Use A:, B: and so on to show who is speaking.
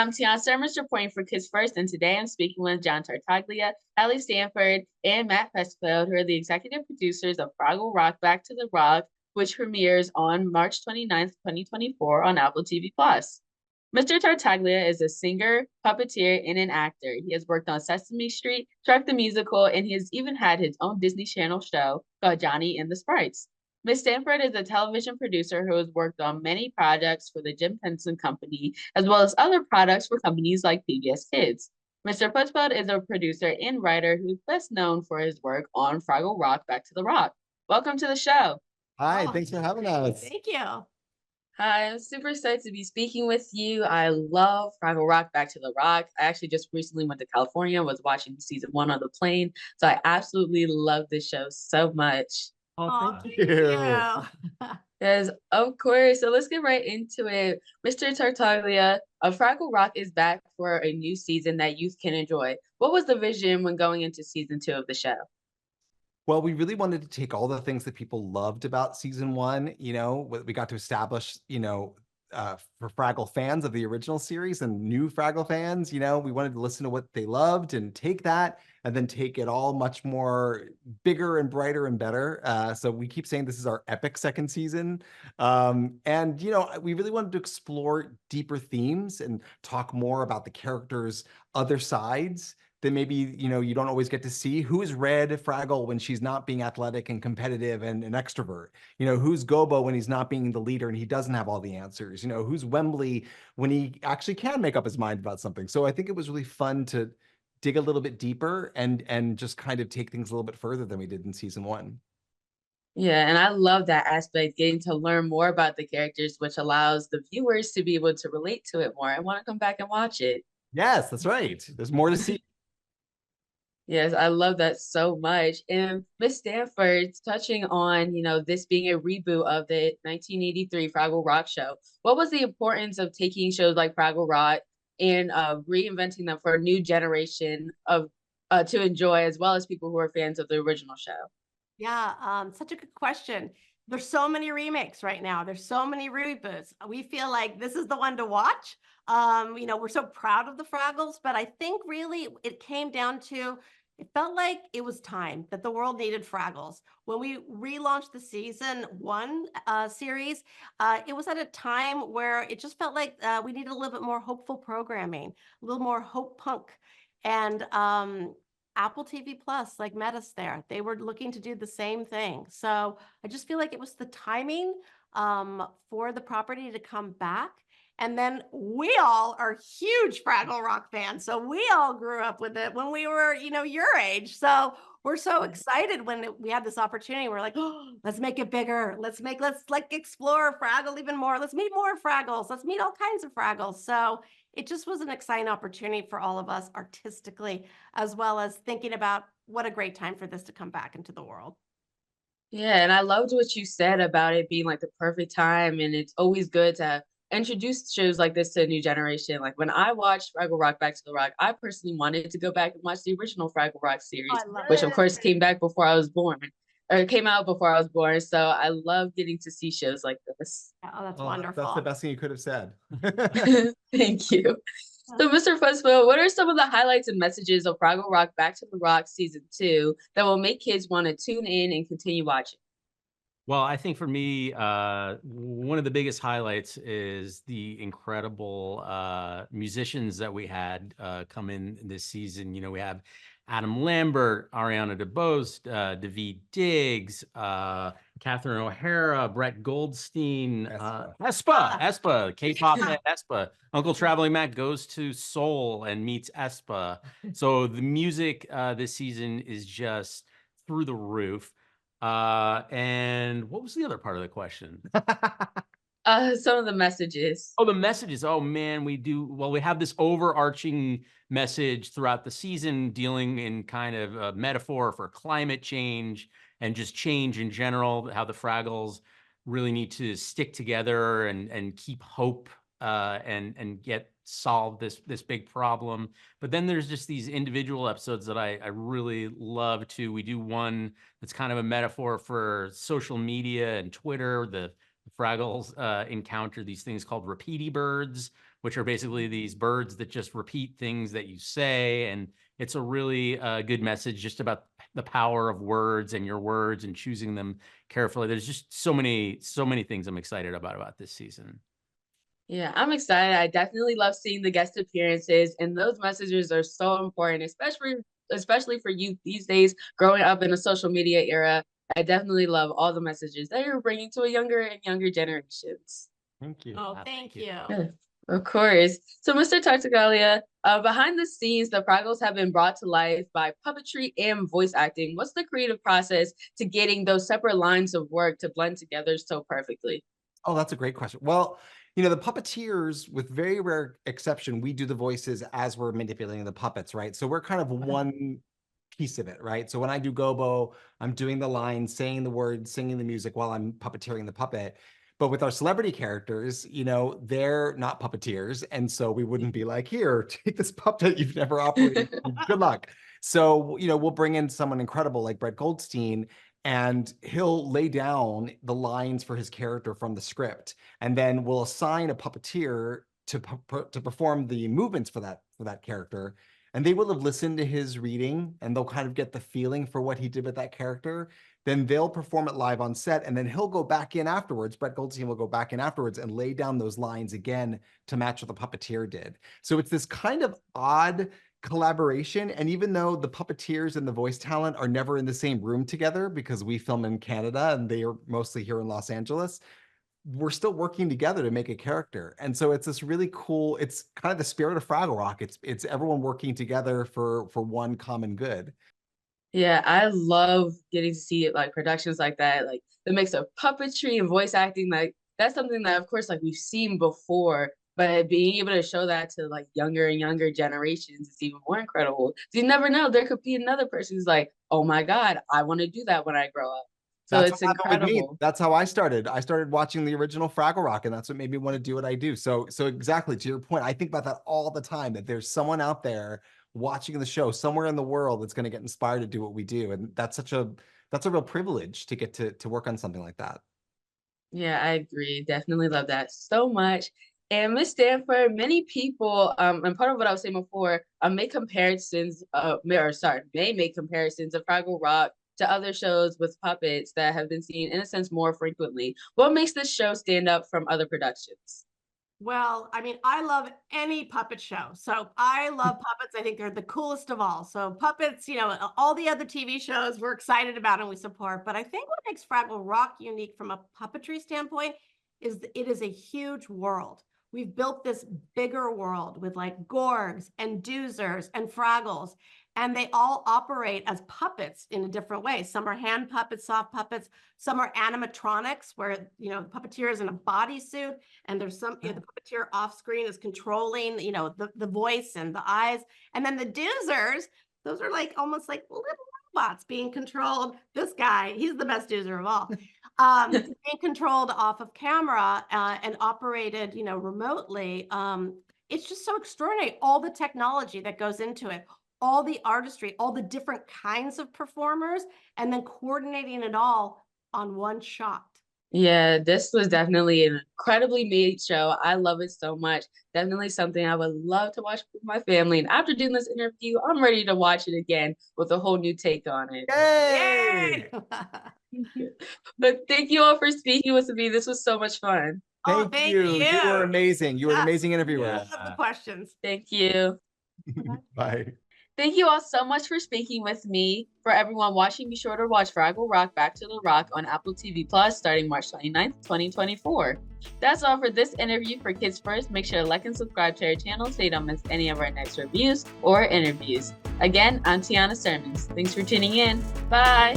A: I'm Tiana reporting for Kids First, and today I'm speaking with John Tartaglia, Halle Stanford, and Matt Fusfeld, who are the executive producers of Fraggle Rock Back to the Rock, which premieres on March 29th, 2024 on Apple TV+. Mr. Tartaglia is a singer, puppeteer, and an actor. He has worked on Sesame Street, Shrek the Musical, and he has even had his own Disney Channel show called Johnny and the Sprites. Ms. Stanford is a television producer who has worked on many projects for the Jim Henson Company, as well as other products for companies like PBS Kids. Mr. Fusfeld is a producer and writer who is best known for his work on Fraggle Rock Back to the Rock. Welcome to the show.
B: Hi, thanks for having us.
C: Thank you.
A: Hi, I'm super excited to be speaking with you. I love Fraggle Rock Back to the Rock. I actually just recently went to California, was watching season 1 on the plane. So I absolutely love this show so much.
C: Oh, thank you.
A: Yes, of course. So let's get right into it. Mr. Tartaglia, Fraggle Rock is back for a new season that youth can enjoy. What was the vision when going into season 2 of the show?
B: Well, we really wanted to take all the things that people loved about season 1, we got to establish, for Fraggle fans of the original series and new Fraggle fans, we wanted to listen to what they loved and take that and then take it all much more bigger and brighter and better. So we keep saying this is our epic second season. We really wanted to explore deeper themes and talk more about the characters' other sides that maybe, you don't always get to see. Who is Red Fraggle when she's not being athletic and competitive and an extrovert? Who's Gobo when he's not being the leader and he doesn't have all the answers? Who's Wembley when he actually can make up his mind about something? So I think it was really fun to dig a little bit deeper and just kind of take things a little bit further than we did in season 1.
A: Yeah, and I love that aspect, getting to learn more about the characters, which allows the viewers to be able to relate to it more and want to come back and watch it.
B: Yes, that's right. There's more to see.
A: Yes, I love that so much. And Miss Stanford, touching on, this being a reboot of the 1983 Fraggle Rock show, what was the importance of taking shows like Fraggle Rock and reinventing them for a new generation of to enjoy, as well as people who are fans of the original show?
C: Yeah, such a good question. There's so many remakes right now. There's so many reboots. We feel like this is the one to watch. We're so proud of the Fraggles, but I think really it came down to, it felt like it was time that the world needed Fraggles. When we relaunched the season 1 series, it was at a time where it just felt like we needed a little bit more hopeful programming, a little more hope punk. And Apple TV Plus, like, met us there. They were looking to do the same thing. So I just feel like it was the timing for the property to come back. And then we all are huge Fraggle Rock fans. So we all grew up with it when we were, your age. So we're so excited when we had this opportunity. We're like, oh, let's make it bigger. Let's explore Fraggle even more. Let's meet more Fraggles. Let's meet all kinds of Fraggles. So it just was an exciting opportunity for all of us artistically, as well as thinking about what a great time for this to come back into the world.
A: Yeah, and I loved what you said about it being like the perfect time. And it's always good to introduce shows like this to a new generation. Like when I watched Fraggle Rock Back to the Rock, I personally wanted to go back and watch the original Fraggle Rock series, which of course came out before I was born. So I love getting to see shows like this.
C: Oh, that's wonderful.
B: That's the best thing you could have said.
A: Thank you. So, Mr. Fusfeld, what are some of the highlights and messages of Fraggle Rock Back to the Rock season 2 that will make kids want to tune in and continue watching?
D: Well, I think for me, one of the biggest highlights is the incredible musicians that we had come in this season. We have Adam Lambert, Ariana DeBose, David Diggs, Catherine O'Hara, Brett Goldstein, Espa, K-pop Espa. Uncle Traveling Matt goes to Seoul and meets Espa. So the music this season is just through the roof. And what was the other part of the question?
A: Some of the messages.
D: Oh, the messages. Oh man, we have this overarching message throughout the season dealing in kind of a metaphor for climate change and just change in general, how the Fraggles really need to stick together and keep hope and get solve this big problem. But then there's just these individual episodes that I really love too. We do one that's kind of a metaphor for social media and Twitter. The Fraggles encounter these things called repeaty birds, which are basically these birds that just repeat things that you say. And it's a really good message just about the power of words and your words and choosing them carefully. There's just so many things I'm excited about this season.
A: Yeah, I'm excited. I definitely love seeing the guest appearances, and those messages are so important, especially for youth these days, growing up in a social media era. I definitely love all the messages that you're bringing to a younger and younger generations.
B: Thank you.
C: Oh, thank you.
A: Yeah, of course. So, Mr. Tartagalia, behind the scenes, the Fraggles have been brought to life by puppetry and voice acting. What's the creative process to getting those separate lines of work to blend together so perfectly?
B: Oh, that's a great question. Well, the puppeteers, with very rare exception, we do the voices as we're manipulating the puppets, right? So we're kind of one piece of it, right? So when I do Gobo, I'm doing the lines, saying the words, singing the music while I'm puppeteering the puppet. But with our celebrity characters, they're not puppeteers. And so we wouldn't be like, here, take this puppet you've never operated. Good luck. So, we'll bring in someone incredible like Brett Goldstein, and he'll lay down the lines for his character from the script. And then we'll assign a puppeteer to perform the movements for that character. And they will have listened to his reading, and they'll kind of get the feeling for what he did with that character. Then they'll perform it live on set, and then he'll go back in afterwards. Brett Goldstein will go back in afterwards and lay down those lines again to match what the puppeteer did. So it's this kind of odd collaboration. And even though the puppeteers and the voice talent are never in the same room together because we film in Canada and they are mostly here in Los Angeles, we're still working together to make a character. And so it's this really cool, it's kind of the spirit of Fraggle Rock. It's everyone working together for one common good.
A: Yeah, I love getting to see it, like productions like that, like the mix of puppetry and voice acting. Like that's something that, of course, like we've seen before, but being able to show that to like younger and younger generations is even more incredible. So you never know, there could be another person who's like, oh my God, I want to do that when I grow up. So
B: That's
A: it's
B: what happened with me.
A: incredible.
B: That's how I started. I started watching the original Fraggle Rock, and that's what made me want to do what I do. So exactly to your point, I think about that all the time, that there's someone out there watching the show somewhere in the world that's going to get inspired to do what we do. And that's a real privilege to get to work on something like that.
A: Yeah, I agree. Definitely love that so much. And Miss Stanford, many people, and part of what I was saying before, may make comparisons of Fraggle Rock to other shows with puppets that have been seen, in a sense, more frequently. What makes this show stand up from other productions?
C: Well, I mean, I love any puppet show. So I love puppets. I think they're the coolest of all. So puppets, all the other TV shows we're excited about and we support. But I think what makes Fraggle Rock unique from a puppetry standpoint is it is a huge world. We've built this bigger world with like Gorgs and Doozers and Fraggles, and they all operate as puppets in a different way. Some are hand puppets, soft puppets. Some are animatronics, where the puppeteer is in a bodysuit, and there's the puppeteer off screen is controlling the voice and the eyes. And then the Doozers, those are like almost like little robots being controlled. This guy, he's the best Doozer of all. Being controlled off of camera and operated, remotely. It's just so extraordinary. All the technology that goes into it, all the artistry, all the different kinds of performers, and then coordinating it all on one shot.
A: Yeah, this was definitely an incredibly made show. I love it so much. Definitely something I would love to watch with my family. And after doing this interview, I'm ready to watch it again with a whole new take on it.
B: Yay!
A: But thank you all for speaking with me. This was so much fun.
B: Thank you. You were amazing. You were an amazing interviewer.
C: I love the questions.
A: Thank you.
B: Bye.
A: Thank you all so much for speaking with me. For everyone watching, be sure to watch Fraggle Rock Back to the Rock on Apple TV Plus starting March 29th, 2024. That's all for this interview for Kids First. Make sure to like and subscribe to our channel so you don't miss any of our next reviews or interviews. Again, I'm Tiana Sermons. Thanks for tuning in. Bye.